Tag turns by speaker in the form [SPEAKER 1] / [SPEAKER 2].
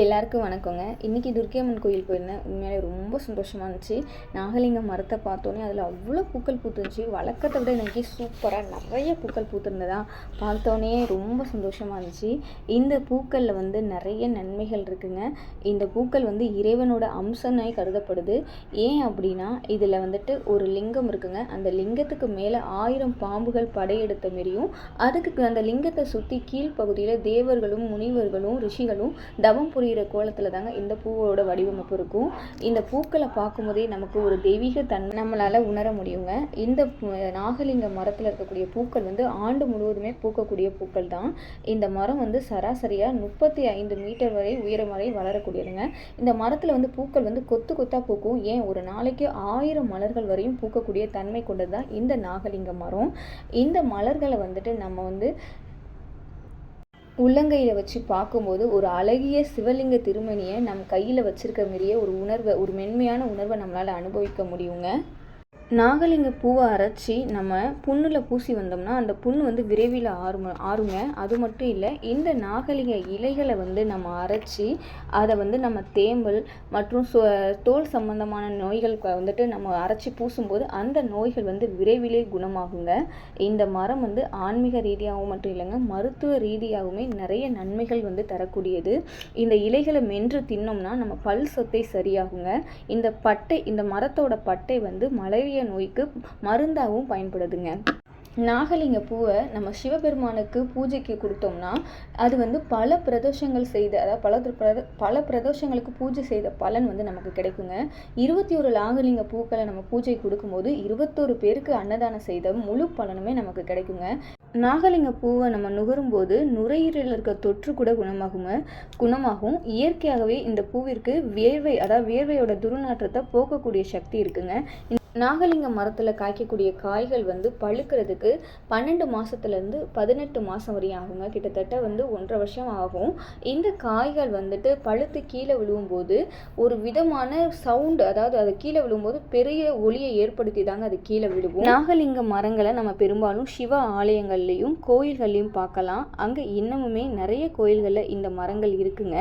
[SPEAKER 1] எல்லாருக்கும் வணக்கங்க. இன்றைக்கி துர்க்கையம்மன் கோயில் போயிருந்தேன். உண்மையிலே ரொம்ப சந்தோஷமாக இருந்துச்சு. நாகலிங்க மரத்தை பார்த்தோன்னே அதில் அவ்வளோ பூக்கள் பூத்துருந்துச்சு. வழக்கத்தை விட இன்றைக்கி சூப்பராக நிறைய பூக்கள் பூத்துருந்ததா பார்த்தோன்னே ரொம்ப சந்தோஷமாக இருந்துச்சு. இந்த பூக்களில் நிறைய நன்மைகள் இருக்குங்க. இந்த பூக்கள் இறைவனோட அம்சம்னே கருதப்படுது. ஏன் அப்படின்னா இதில் ஒரு லிங்கம் இருக்குங்க. அந்த லிங்கத்துக்கு மேலே 1000 பாம்புகள் படையெடுத்த மாரியும், அதுக்கு அந்த லிங்கத்தை சுற்றி கீழ்ப்பகுதியில் தேவர்களும் முனிவர்களும் ரிஷிகளும் தவம் புரிகிற கோலத்தில் தாங்க இந்த பூவோட வடிவமைப்பு இருக்கும். இந்த பூக்களை பார்க்கும்போதே நமக்கு ஒரு தெய்வீக தன்மை நம்மளால் உணர முடியுங்க. இந்த நாகலிங்க மரத்தில் இருக்கக்கூடிய பூக்கள் ஆண்டு முழுவதுமே பூக்கக்கூடிய பூக்கள் தான். இந்த மரம் சராசரியாக 35 மீட்டர் வரை உயரம் வரை வளரக்கூடியதுங்க. இந்த மரத்தில் பூக்கள் கொத்து கொத்தாக பூக்கும். ஏன் ஒரு நாளைக்கு 1000 மலர்கள் வரையும் பூக்கக்கூடிய தன்மை கொண்டது தான் இந்த நாகலிங்க மரம். இந்த மலர்களை நம்ம உள்ளங்கையில் வச்சு பார்க்கும்போது ஒரு அழகிய சிவலிங்க திருமணியை நம் கையில் வச்சிருக்க மாரியே ஒரு மென்மையான உணர்வை நம்மளால் அனுபவிக்க முடியுங்க. நாகலிங்க பூவை அரைச்சி நம்ம புண்ணில் பூசி வந்தோம்னா அந்த புண்ணு விரைவில் ஆறுங்க. அது மட்டும் இல்லை, இந்த நாகலிங்க இலைகளை நம்ம அரைச்சி அதை நம்ம தேம்பல் மற்றும் தோல் சம்பந்தமான நோய்கள் நம்ம அரைச்சி பூசும்போது அந்த நோய்கள் விரைவிலே குணமாகுங்க. இந்த மரம் ஆன்மீக ரீதியாகவும் மட்டும் இல்லைங்க, மருத்துவ ரீதியாகவுமே நிறைய நன்மைகள் தரக்கூடியது. இந்த இலைகளை மென்று தின்னோம்னா நம்ம பல் சொத்தை சரியாகுங்க. இந்த மரத்தோட பட்டை மலேரியா நோய்க்கு மருந்தாகவும் பயன்படுதுங்க. நாகலிங்க பூவை நம்ம சிவபெருமானுக்கு பூஜைக்கு கொடுத்தோம்னா அது பல பிரதோஷங்கள் செய்த, அதாவது பல பிரதோஷங்களுக்கு பூஜை செய்த பலன் நமக்கு கிடைக்குங்க. 21 நாகலிங்க பூக்களை நம்ம பூஜை கொடுக்கும்போது 21 பேருக்கு அன்னதானம் செய்த முழு பலனுமே நமக்கு கிடைக்குங்க. நாகலிங்க பூவை நம்ம நுகரும்போது நுரையீரலில் இருக்க தொற்று கூட குணமாகும். இயற்கையாகவே இந்த பூவிற்கு வேர்வையோட துர்நாற்றத்தை போக்கக்கூடிய சக்தி இருக்குங்க. நாகலிங்க மரத்தில் காய்க்கக்கூடிய காய்கள் பழுக்கிறதுக்கு 12 மாதத்துலேருந்து 18 மாதம் வரையும் ஆகுங்க. கிட்டத்தட்ட 1.5 வருஷம் ஆகும். இந்த காய்கள் பழுத்து கீழே விழுவும்போது ஒரு விதமான சவுண்டு, அதாவது அது கீழே விழுவும்போது பெரிய ஒலியை ஏற்படுத்தி தாங்க அது கீழே விழுவும். நாகலிங்க மரங்களை நம்ம பெரும்பாலும் சிவ ஆலயங்கள்லையும் கோயில்கள்லையும் பார்க்கலாம். அங்கே இன்னமுமே நிறைய கோயில்களில் இந்த மரங்கள் இருக்குங்க.